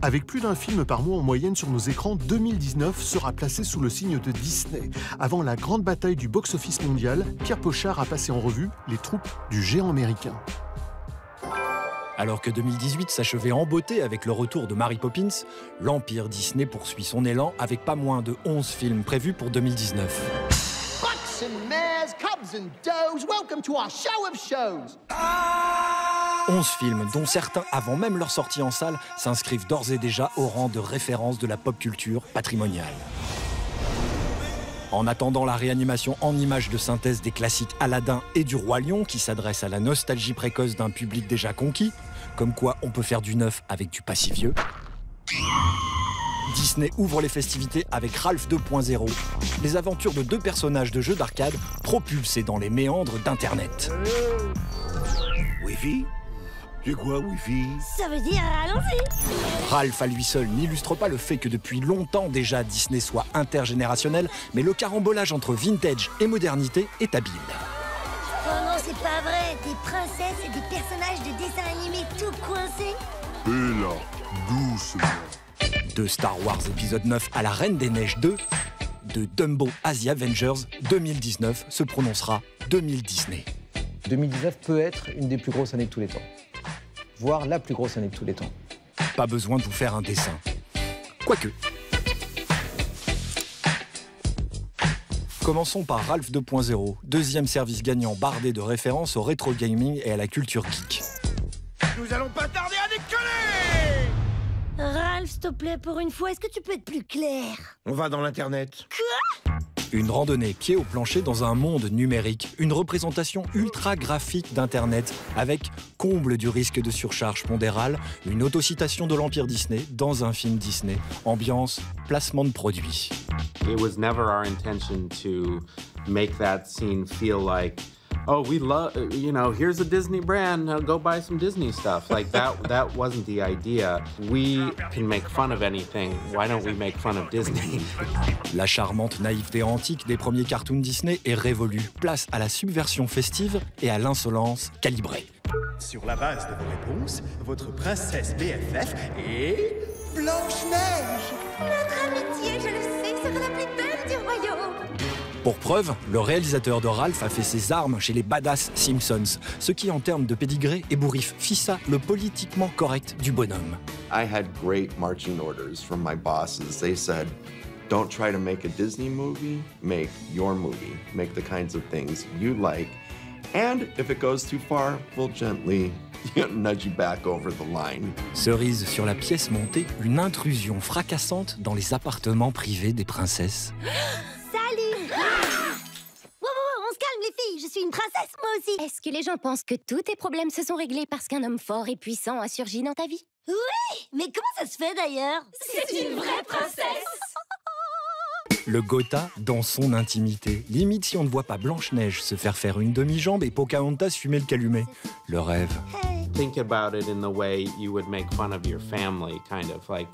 Avec plus d'un film par mois en moyenne sur nos écrans, 2019 sera placé sous le signe de Disney. Avant la grande bataille du box-office mondial, Pierre Pochard a passé en revue les troupes du géant américain. Alors que 2018 s'achevait en beauté avec le retour de Mary Poppins, l'Empire Disney poursuit son élan avec pas moins de 11 films prévus pour 2019. Bucks and mares, cubs and does, welcome to our show of shows. 11 films, dont certains, avant même leur sortie en salle, s'inscrivent d'ores et déjà au rang de référence de la pop culture patrimoniale. En attendant la réanimation en images de synthèse des classiques Aladdin et du Roi Lion, qui s'adresse à la nostalgie précoce d'un public déjà conquis, comme quoi on peut faire du neuf avec du pas si vieux, Disney ouvre les festivités avec Ralph 2.0, les aventures de deux personnages de jeux d'arcade propulsés dans les méandres d'Internet. Wi-Fi ? C'est quoi, Wi-Fi ? Ça veut dire allons-y. Ralph à lui seul n'illustre pas le fait que depuis longtemps déjà Disney soit intergénérationnel, mais le carambolage entre vintage et modernité est habile. Oh non, c'est pas vrai. Des princesses et des personnages de dessins animés tout coincés. Et là, doucement. De Star Wars épisode 9 à la Reine des Neiges 2, de Dumbo à The Avengers, 2019 se prononcera 2000 Disney. 2019 peut être une des plus grosses années de tous les temps. Voire la plus grosse année de tous les temps. Pas besoin de vous faire un dessin. Quoique. Commençons par Ralph 2.0, deuxième service gagnant bardé de références au rétro gaming et à la culture geek. Nous allons pas tarder à décoller! Ralph, s'il te plaît, pour une fois, est-ce que tu peux être plus clair? On va dans l'internet. Une randonnée pied au plancher dans un monde numérique, une représentation ultra graphique d'Internet avec comble du risque de surcharge pondérale, une autocitation de l'Empire Disney dans un film Disney, ambiance, placement de produit. It was never our intention to make that scene feel like, oh, we love, you know, here's a Disney brand, go buy some Disney stuff. Like that wasn't the idea. We can make fun of anything. Why don't we make fun of Disney? La charmante naïveté antique des premiers cartoons Disney est révolue. Place à la subversion festive et à l'insolence calibrée. Sur la base de vos réponses, votre princesse BFF est Blanche-Neige. Notre amitié, je le sais, sera la plus belle du royaume. Pour preuve, le réalisateur de Ralph a fait ses armes chez les Badass Simpsons, ce qui en termes de pédigré ébouriffe Fissa, le politiquement correct du bonhomme. I had great marching orders from my bosses. They said, don't try to make a Disney movie, make your movie. Make the kinds of things you like. And if it goes too far, we'll gently nudge you back over the line. Cerise sur la pièce montée, une intrusion fracassante dans les appartements privés des princesses. Salut. Wow, on se calme les filles, je suis une princesse moi aussi. Est-ce que les gens pensent que tous tes problèmes se sont réglés parce qu'un homme fort et puissant a surgi dans ta vie? Oui, mais comment ça se fait d'ailleurs? C'est une vraie princesse. Le Gotha dans son intimité. Limite si on ne voit pas Blanche-Neige se faire une demi-jambe et Pocahontas fumer le calumet. Le rêve. Think about it in the way you would make fun of your family, kind of like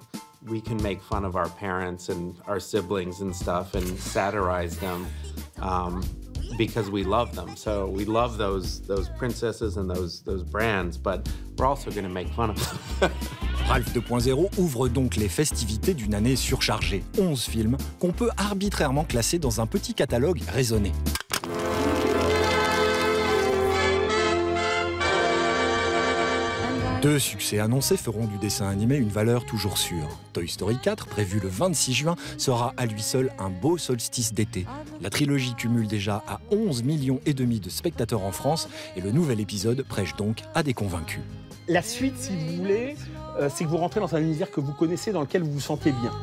we can make fun of our parents and our siblings and stuff and satirize them because we love them. So we love those princesses and those brands, but we're also going to make fun of them. Ralph 2.0 ouvre donc les festivités d'une année surchargée. 11 films qu'on peut arbitrairement classer dans un petit catalogue raisonné. Deux succès annoncés feront du dessin animé une valeur toujours sûre. Toy Story 4, prévu le 26 juin, sera à lui seul un beau solstice d'été. La trilogie cumule déjà à 11,5 millions de spectateurs en France et le nouvel épisode prêche donc à des convaincus. La suite, si vous voulez, c'est que vous rentrez dans un univers que vous connaissez, dans lequel vous vous sentez bien.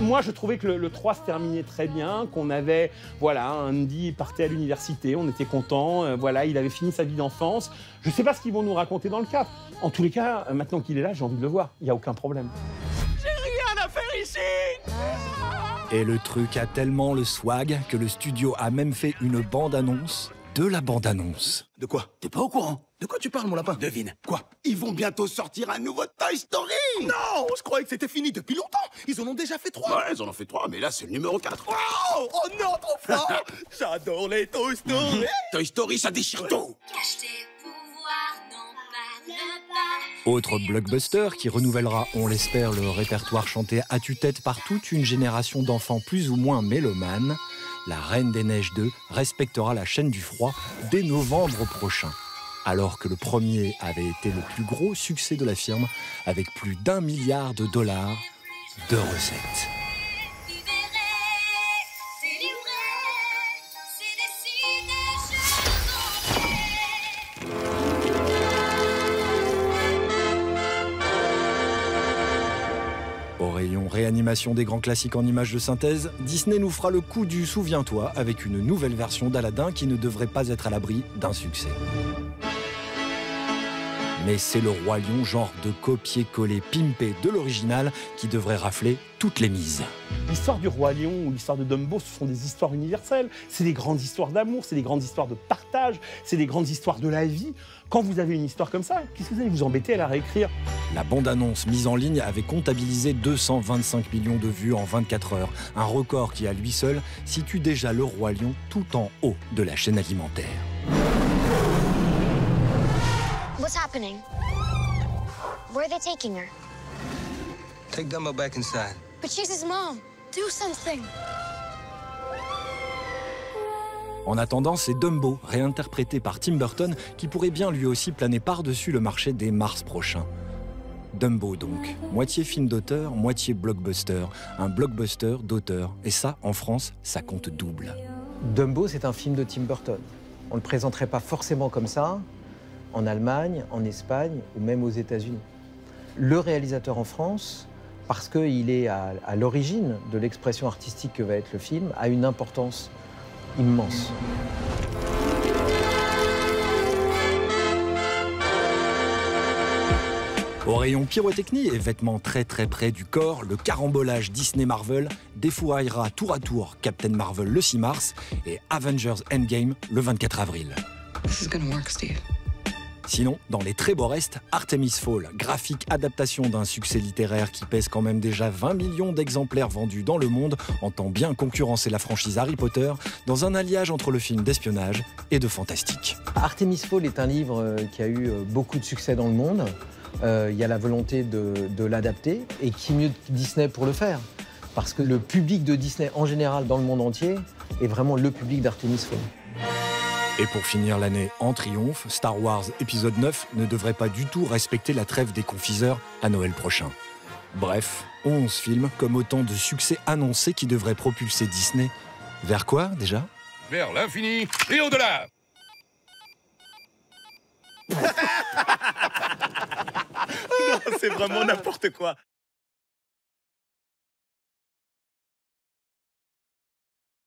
Moi, je trouvais que le 3 se terminait très bien, qu'on avait, voilà, Andy partait à l'université, on était contents, voilà, il avait fini sa vie d'enfance. Je ne sais pas ce qu'ils vont nous raconter dans le 4. En tous les cas, maintenant qu'il est là, j'ai envie de le voir, il n'y a aucun problème. J'ai rien à faire ici! Et le truc a tellement le swag que le studio a même fait une bande-annonce de la bande-annonce. De quoi? T'es pas au courant? De quoi tu parles, mon lapin? Devine. Quoi? Ils vont bientôt sortir un nouveau Toy Story! Non! Je croyais que c'était fini depuis longtemps! Ils en ont déjà fait 3! Ouais, ils en ont fait 3, mais là, c'est le numéro 4. Oh! Oh non, trop fort! J'adore les Toy Story! Toy Story, ça déchire tout! Cache tes pouvoirs, non pas le pas. Autre blockbuster qui renouvellera, on l'espère, le répertoire chanté à tue-tête par toute une génération d'enfants plus ou moins mélomanes, La Reine des Neiges 2 respectera la chaîne du froid dès novembre prochain. Alors que le premier avait été le plus gros succès de la firme, avec plus d'1 milliard de dollars de recettes. Au rayon réanimation des grands classiques en images de synthèse, Disney nous fera le coup du souviens-toi avec une nouvelle version d'Aladin qui ne devrait pas être à l'abri d'un succès. Mais c'est le Roi Lion, genre de copier-coller pimpé de l'original, qui devrait rafler toutes les mises. L'histoire du Roi Lion ou l'histoire de Dumbo, ce sont des histoires universelles. C'est des grandes histoires d'amour, c'est des grandes histoires de partage, c'est des grandes histoires de la vie. Quand vous avez une histoire comme ça, qu'est-ce que vous allez vous embêter à la réécrire? La bande-annonce mise en ligne avait comptabilisé 225 millions de vues en 24 heures. Un record qui, à lui seul, situe déjà le Roi Lion tout en haut de la chaîne alimentaire. What's happening? Where are they taking her? Take Dumbo back inside. But she's his mom. Do something. En attendant, c'est Dumbo, réinterprété par Tim Burton, qui pourrait bien lui aussi planer par-dessus le marché dès mars prochain. Dumbo donc, moitié film d'auteur, moitié blockbuster. Un blockbuster d'auteur. Et ça, en France, ça compte double. Dumbo, c'est un film de Tim Burton. On ne le présenterait pas forcément comme ça en Allemagne, en Espagne ou même aux États-Unis. Le réalisateur en France, parce qu'il est à l'origine de l'expression artistique que va être le film, a une importance immense. Au rayon pyrotechnie et vêtements très près du corps, le carambolage Disney-Marvel défouraillera tour à tour Captain Marvel le 6 mars et Avengers Endgame le 24 avril. This is gonna work, Steve. Sinon, dans les très beaux restes, Artemis Fall, graphique adaptation d'un succès littéraire qui pèse quand même déjà 20 millions d'exemplaires vendus dans le monde, entend bien concurrencer la franchise Harry Potter dans un alliage entre le film d'espionnage et de fantastique. Artemis Fall est un livre qui a eu beaucoup de succès dans le monde. Il y a la volonté de l'adapter, et qui mieux que Disney pour le faire? Parce que le public de Disney en général dans le monde entier est vraiment le public d'Artemis Fall. Et pour finir l'année en triomphe, Star Wars épisode 9 ne devrait pas du tout respecter la trêve des confiseurs à Noël prochain. Bref, 11 films comme autant de succès annoncés qui devraient propulser Disney vers quoi déjà? Vers l'infini et au-delà. C'est vraiment n'importe quoi.